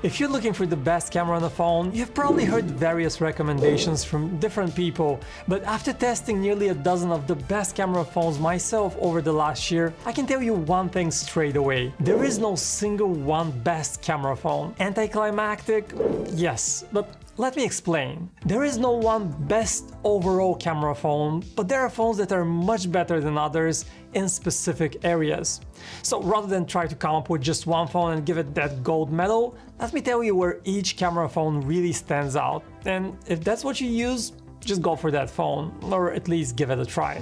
If you're looking for the best camera on the phone, you've probably heard various recommendations from different people, but after testing nearly a dozen of the best camera phones myself over the last year, I can tell you one thing straight away. There is no single one best camera phone. Anticlimactic? Yes, but let me explain. There is no one best overall camera phone, but there are phones that are much better than others in specific areas. So rather than try to come up with just one phone and give it that gold medal, let me tell you where each camera phone really stands out. And if that's what you use, just go for that phone, or at least give it a try.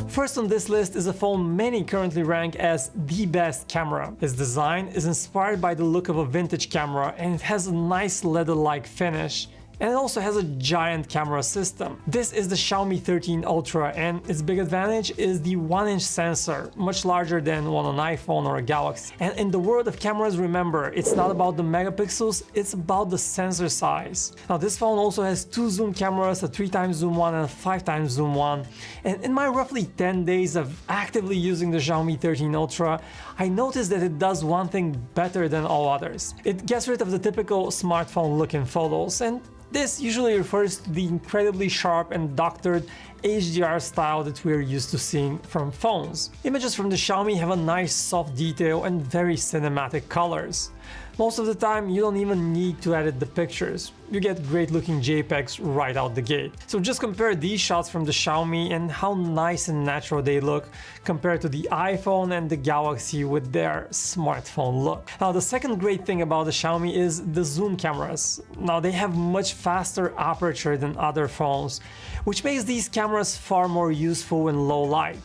First on this list is a phone many currently rank as the best camera. Its design is inspired by the look of a vintage camera and it has a nice leather-like finish. And it also has a giant camera system. This is the Xiaomi 13 Ultra and its big advantage is the 1-inch sensor, much larger than one on an iPhone or a Galaxy. And in the world of cameras, remember, it's not about the megapixels, it's about the sensor size. Now this phone also has 2 zoom cameras, a 3x zoom one and a 5x zoom one. And in my roughly 10 days of actively using the Xiaomi 13 Ultra, I noticed that it does one thing better than all others. It gets rid of the typical smartphone look in photos, and this usually refers to the incredibly sharp and doctored HDR style that we're used to seeing from phones. Images from the Xiaomi have a nice soft detail and very cinematic colors. Most of the time you don't even need to edit the pictures, you get great looking JPEGs right out the gate. So just compare these shots from the Xiaomi and how nice and natural they look compared to the iPhone and the Galaxy with their smartphone look. Now the second great thing about the Xiaomi is the zoom cameras. Now they have much faster aperture than other phones, which makes these cameras far more useful in low light.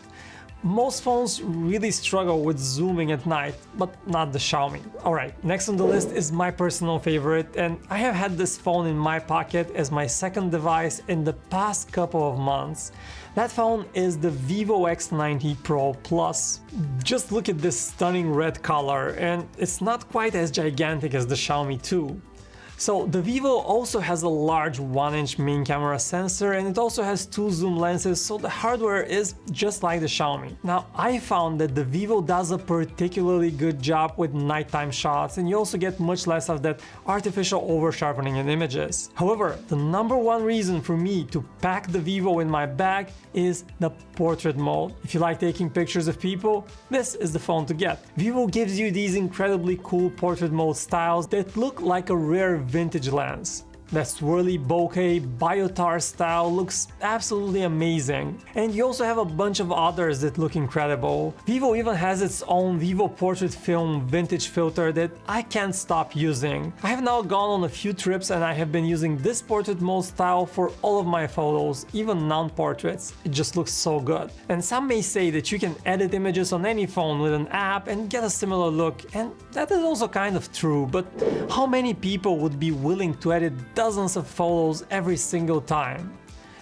Most phones really struggle with zooming at night, but not the Xiaomi. Alright, next on the list is my personal favorite, and I have had this phone in my pocket as my second device in the past couple of months. That phone is the Vivo X90 Pro Plus. Just look at this stunning red color, and it's not quite as gigantic as the Xiaomi 2. So the Vivo also has a large 1-inch main camera sensor and it also has 2 zoom lenses, so the hardware is just like the Xiaomi. Now I found that the Vivo does a particularly good job with nighttime shots and you also get much less of that artificial over-sharpening in images. However, the number one reason for me to pack the Vivo in my bag is the portrait mode. If you like taking pictures of people, this is the phone to get. Vivo gives you these incredibly cool portrait mode styles that look like a rare vintage lens. That swirly bokeh biotar style looks absolutely amazing. And you also have a bunch of others that look incredible. Vivo even has its own Vivo Portrait Film vintage filter that I can't stop using. I have now gone on a few trips and I have been using this portrait mode style for all of my photos, even non-portraits. It just looks so good. And some may say that you can edit images on any phone with an app and get a similar look, and that is also kind of true, but how many people would be willing to edit dozens of photos every single time?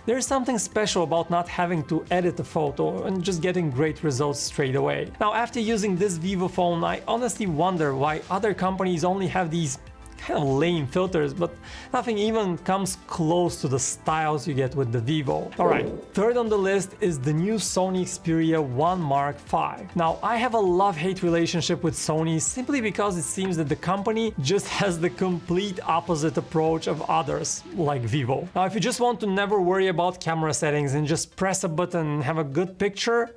There is something special about not having to edit a photo and just getting great results straight away. Now, after using this Vivo phone, I honestly wonder why other companies only have these kind of lame filters, but nothing even comes close to the styles you get with the Vivo. Alright, third on the list is the new Sony Xperia 1 Mark V. Now, I have a love-hate relationship with Sony simply because it seems that the company just has the complete opposite approach of others, like Vivo. Now, if you just want to never worry about camera settings and just press a button and have a good picture,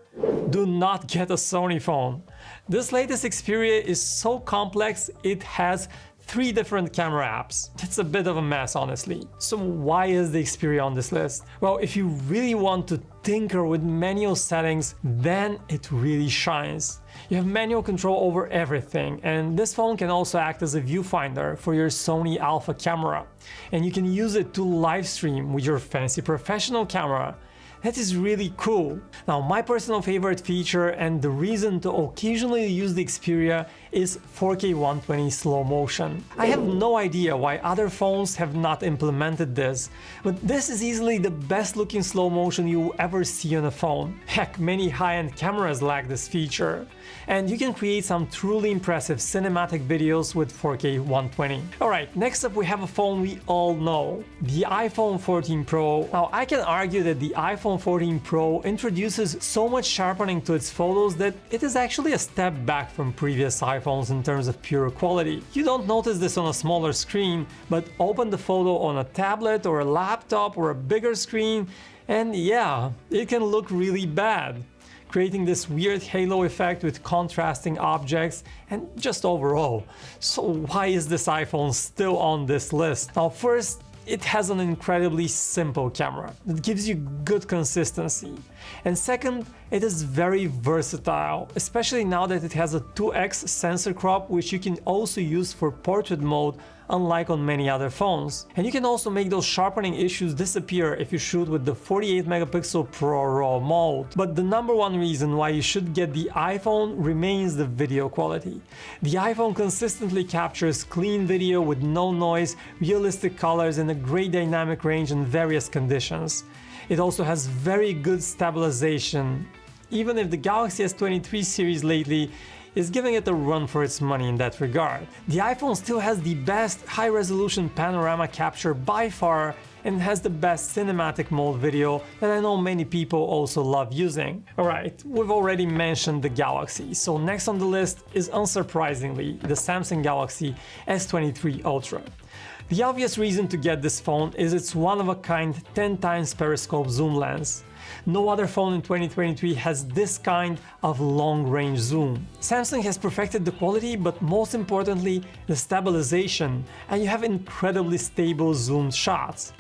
do not get a Sony phone. This latest Xperia is so complex, it has 3 different camera apps. It's a bit of a mess, honestly. So why is the Xperia on this list? Well, if you really want to tinker with manual settings, then it really shines. You have manual control over everything, and this phone can also act as a viewfinder for your Sony Alpha camera. And you can use it to live stream with your fancy professional camera. That is really cool. Now, my personal favorite feature and the reason to occasionally use the Xperia is 4K 120 slow motion. I have no idea why other phones have not implemented this, but this is easily the best looking slow motion you will ever see on a phone. Heck, many high-end cameras lack this feature. And you can create some truly impressive cinematic videos with 4K 120. Alright, next up we have a phone we all know, the iPhone 14 Pro. Now, I can argue that the iPhone iPhone 14 Pro introduces so much sharpening to its photos that it is actually a step back from previous iPhones in terms of pure quality. You don't notice this on a smaller screen, but open the photo on a tablet or a laptop or a bigger screen, and yeah, it can look really bad, creating this weird halo effect with contrasting objects and just overall. So why is this iPhone still on this list? Now first, it has an incredibly simple camera that gives you good consistency. And second, it is very versatile, especially now that it has a 2x sensor crop, which you can also use for portrait mode, unlike on many other phones. And you can also make those sharpening issues disappear if you shoot with the 48 megapixel Pro RAW mode. But the number one reason why you should get the iPhone remains the video quality. The iPhone consistently captures clean video with no noise, realistic colors, and a great dynamic range in various conditions. It also has very good stabilization, even if the Galaxy S23 series lately is giving it a run for its money in that regard. The iPhone still has the best high-resolution panorama capture by far and has the best cinematic mode video that I know many people also love using. Alright, we've already mentioned the Galaxy, so next on the list is unsurprisingly the Samsung Galaxy S23 Ultra. The obvious reason to get this phone is its one-of-a-kind 10x periscope zoom lens. No other phone in 2023 has this kind of long-range zoom. Samsung has perfected the quality, but most importantly, the stabilization, and you have incredibly stable zoomed shots.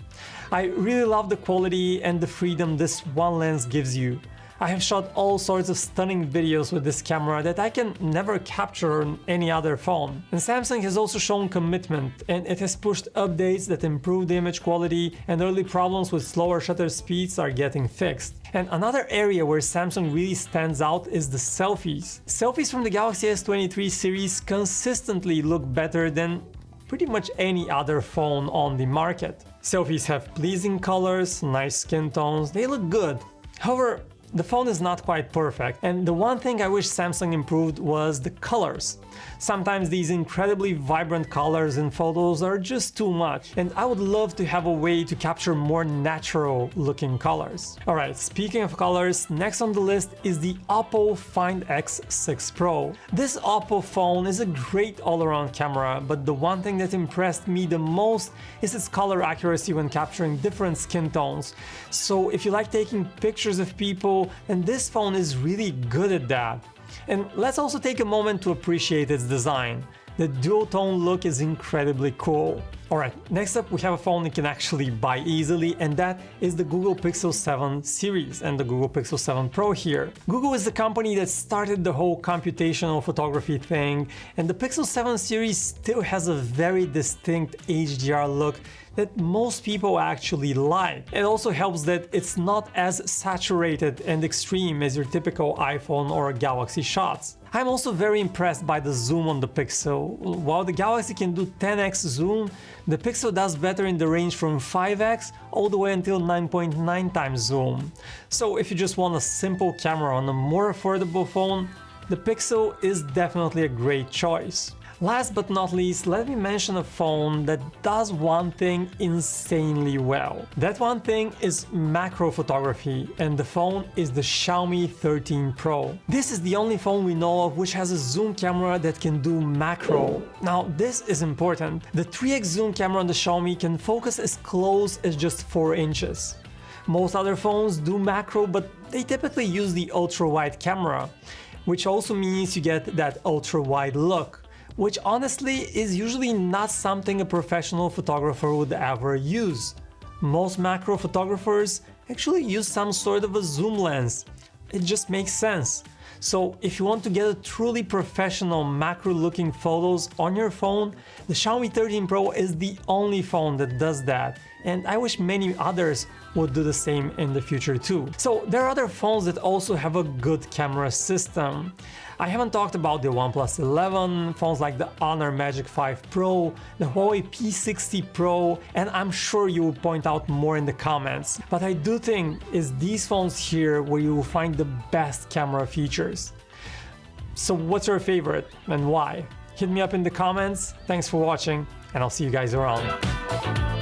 I really love the quality and the freedom this one lens gives you. I have shot all sorts of stunning videos with this camera that I can never capture on any other phone. And Samsung has also shown commitment, and it has pushed updates that improve the image quality, and early problems with slower shutter speeds are getting fixed. And another area where Samsung really stands out is the selfies. Selfies from the Galaxy S23 series consistently look better than pretty much any other phone on the market. Selfies have pleasing colors, nice skin tones, they look good. However, the phone is not quite perfect, and the one thing I wish Samsung improved was the colors. Sometimes these incredibly vibrant colors in photos are just too much, and I would love to have a way to capture more natural looking colors. Alright, speaking of colors, next on the list is the Oppo Find X6 Pro. This Oppo phone is a great all-around camera, but the one thing that impressed me the most is its color accuracy when capturing different skin tones. So if you like taking pictures of people, then this phone is really good at that. And let's also take a moment to appreciate its design. The dual-tone look is incredibly cool. Alright, next up we have a phone you can actually buy easily, and that is the Google Pixel 7 series and the Google Pixel 7 Pro here. Google is the company that started the whole computational photography thing, and the Pixel 7 series still has a very distinct HDR look that most people actually like. It also helps that it's not as saturated and extreme as your typical iPhone or Galaxy shots. I'm also very impressed by the zoom on the Pixel. While the Galaxy can do 10x zoom, the Pixel does better in the range from 5x all the way until 9.9 times zoom. So if you just want a simple camera on a more affordable phone, the Pixel is definitely a great choice. Last but not least, let me mention a phone that does one thing insanely well. That one thing is macro photography, and the phone is the Xiaomi 13 Pro. This is the only phone we know of which has a zoom camera that can do macro. Now, this is important. The 3x zoom camera on the Xiaomi can focus as close as just 4 inches. Most other phones do macro, but they typically use the ultra-wide camera, which also means you get that ultra-wide look, which honestly is usually not something a professional photographer would ever use. Most macro photographers actually use some sort of a zoom lens. It just makes sense. So if you want to get a truly professional macro looking photos on your phone, the Xiaomi 13 Pro is the only phone that does that, and I wish many others would do the same in the future too. So there are other phones that also have a good camera system. I haven't talked about the OnePlus 11, phones like the Honor Magic 5 Pro, the Huawei P60 Pro, and I'm sure you will point out more in the comments. But I do think it's these phones here where you will find the best camera features. So what's your favorite and why? Hit me up in the comments. Thanks for watching, and I'll see you guys around.